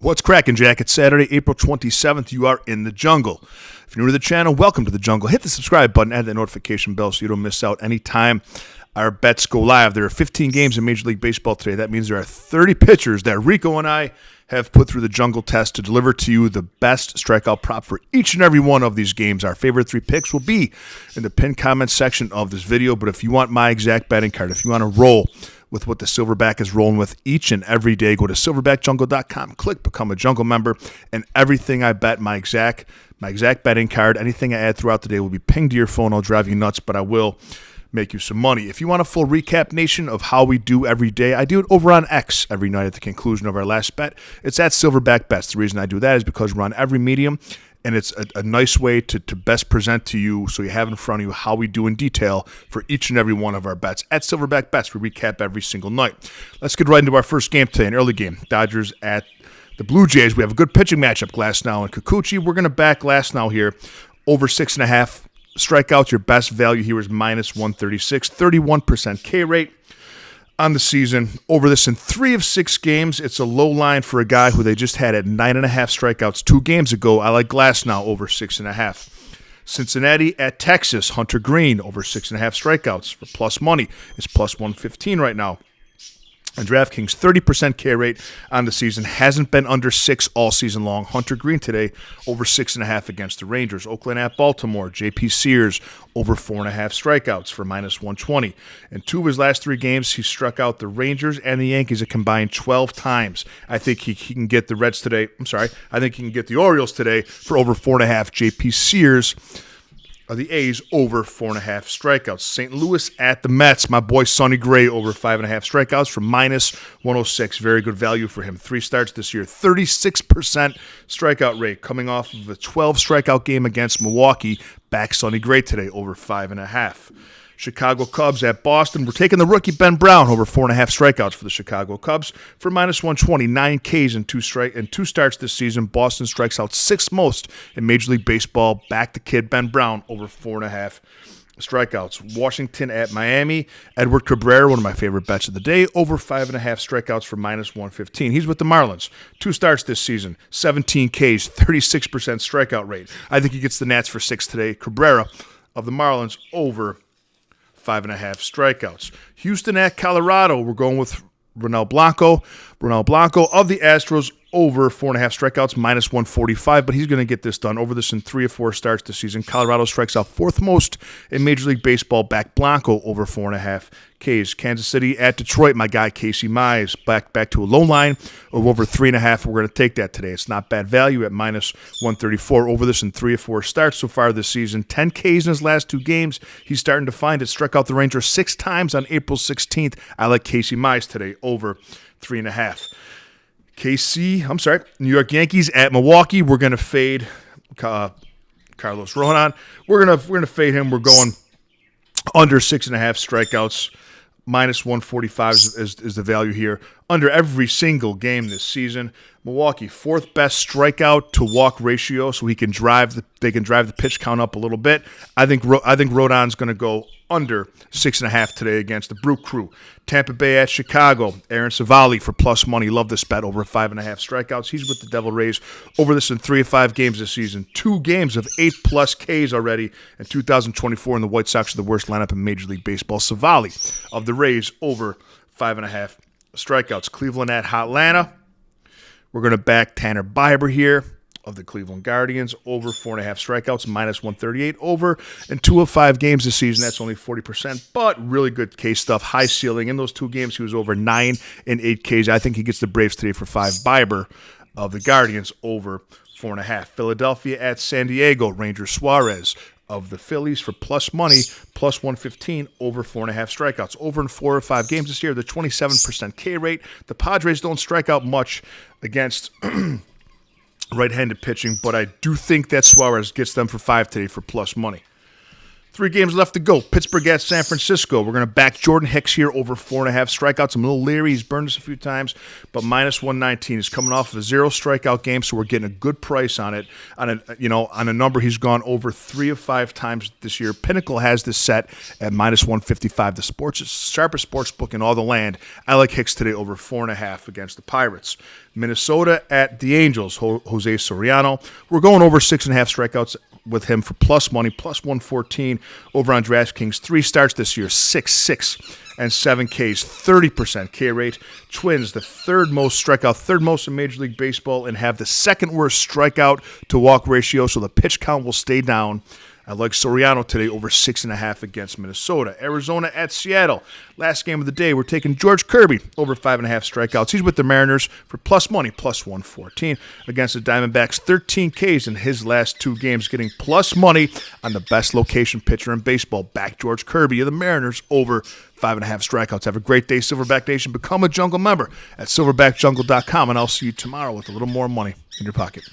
What's cracking, Jack? It's Saturday, April 27th. You are in the jungle. If you're new to the channel, welcome to the jungle. Hit the subscribe button, add that notification bell so you don't miss out anytime our bets go live. There are 15 games in Major League Baseball today. That means there are 30 pitchers that Rico and I have put through the jungle test to deliver to you the best strikeout prop for each and every one of these games. Our favorite three picks will be in the pinned comments section of this video. But if you want my exact betting card, if you want to roll with what the Silverback is rolling with each and every day, go to silverbackjungle.com, click Become a Jungle Member, and everything I bet, my exact betting card, anything I add throughout the day will be pinged to your phone. I'll drive you nuts, but I will make you some money. If you want a full recap, nation, of how we do every day, I do it over on X every night at the conclusion of our last bet. It's at Silverback Bets. The reason I do that is because we're on every medium, and it's a nice way to best present to you so you have in front of you how we do in detail for each and every one of our bets. At Silverback Bets, we recap every single night. Let's get right into our first game today, an early game. Dodgers at the Blue Jays. We have a good pitching matchup, Glasnow and Kikuchi. We're going to back Glasnow here over 6.5 strikeouts. Your best value here is minus 136, 31% K rate on the season. Over this in 3 of 6 games. It's a low line for a guy who they just had at 9.5 strikeouts 2 games ago. I like Glasnow over 6.5. Cincinnati at Texas. Hunter Green over 6.5 strikeouts for plus money. It's plus 115 right now. And DraftKings, 30% K rate on the season. Hasn't been under 6 all season long. Hunter Green today over 6.5 against the Rangers. Oakland at Baltimore. J.P. Sears over 4.5 strikeouts for minus 120. In 2 of his last 3 games, he struck out the Rangers and the Yankees a combined 12 times. I think he can get the Reds today. I think he can get the Orioles today for over 4.5. J.P. Sears of the A's over 4.5 strikeouts. St. Louis at the Mets. My boy Sonny Gray over 5.5 strikeouts for minus 106. Very good value for him. 3 starts this year. 36% strikeout rate coming off of a 12 strikeout game against Milwaukee. Back Sonny Gray today over 5.5. Chicago Cubs at Boston. We're taking the rookie Ben Brown over 4.5 strikeouts for the Chicago Cubs for minus 120. 9 Ks in 2 starts this season. Boston strikes out 6th most in Major League Baseball. Back the kid Ben Brown over 4.5 strikeouts. Washington at Miami. Edward Cabrera, one of my favorite bets of the day, over 5.5 strikeouts for minus 115. He's with the Marlins. 2 starts this season. 17 Ks, 36% strikeout rate. I think he gets the Nats for 6 today. Cabrera of the Marlins over 5.5 strikeouts. Houston at Colorado. We're going with Ronel Blanco. Ronel Blanco of the Astros over 4.5 strikeouts, minus 145, but he's going to get this done. Over this in 3 or 4 starts this season. Colorado strikes out 4th most in Major League Baseball. Back Blanco over 4.5 Ks. Kansas City at Detroit. My guy Casey Mize back to a low line of over 3.5. We're going to take that today. It's not bad value at minus 134. Over this in 3 or 4 starts so far this season. 10 Ks in his last 2 games. He's starting to find it. Struck out the Rangers 6 times on April 16th. I like Casey Mize today over 3.5. New York Yankees at Milwaukee. We're going to fade Carlos Rodon. We're gonna fade him. We're going under 6.5 strikeouts. Minus 145 is the value here. Under every single game this season. Milwaukee, 4th best strikeout to walk ratio, so they can drive the pitch count up a little bit. I think Rodon's going to go under 6.5 today against the Brew Crew. Tampa Bay at Chicago. Aaron Savali for plus money. Love this bet over 5.5 strikeouts. He's with the Devil Rays. Over this in 3 of 5 games this season. 2 games of 8+ Ks already in 2024, and the White Sox are the worst lineup in Major League Baseball. Savali of the Rays over 5.5 strikeouts. Cleveland at Atlanta. We're going to back Tanner Bieber here of the Cleveland Guardians over 4.5 strikeouts, minus 138 over. In 2 of 5 games this season, that's only 40%, but really good K stuff. High ceiling. In those 2 games, he was over 9 and 8 Ks. I think he gets the Braves today for 5. Bieber of the Guardians over 4.5. Philadelphia at San Diego. Ranger Suarez of the Phillies for plus money, plus 115 over 4.5 strikeouts. Over in 4 or 5 games this year, the 27% K rate. The Padres don't strike out much against right-handed pitching, but I do think that Suarez gets them for 5 today for plus money. 3 games left to go. Pittsburgh at San Francisco. We're going to back Jordan Hicks here over 4.5 strikeouts. I'm a little leery. He's burned us a few times, but minus 119. He's coming off of a 0 strikeout game, so we're getting a good price on it. On a number he's gone over 3 of 5 times this year. Pinnacle has this set at minus 155. The sharpest sports book in all the land. I like Hicks today over 4.5 against the Pirates. Minnesota at the Angels. Jose Soriano. We're going over 6.5 strikeouts with him for plus money, plus 114 over on DraftKings. 3 starts this year, 6 and 7 Ks, 30% K rate. Twins, the third most strikeout, third most in Major League Baseball, and have the second worst strikeout to walk ratio, so the pitch count will stay down. I like Soriano today over 6.5 against Minnesota. Arizona at Seattle. Last game of the day, we're taking George Kirby over 5.5 strikeouts. He's with the Mariners for plus money, plus 114 against the Diamondbacks. 13 Ks in his last 2 games, getting plus money on the best location pitcher in baseball. Back George Kirby of the Mariners over 5.5 strikeouts. Have a great day, Silverback Nation. Become a Jungle member at silverbackjungle.com, and I'll see you tomorrow with a little more money in your pocket.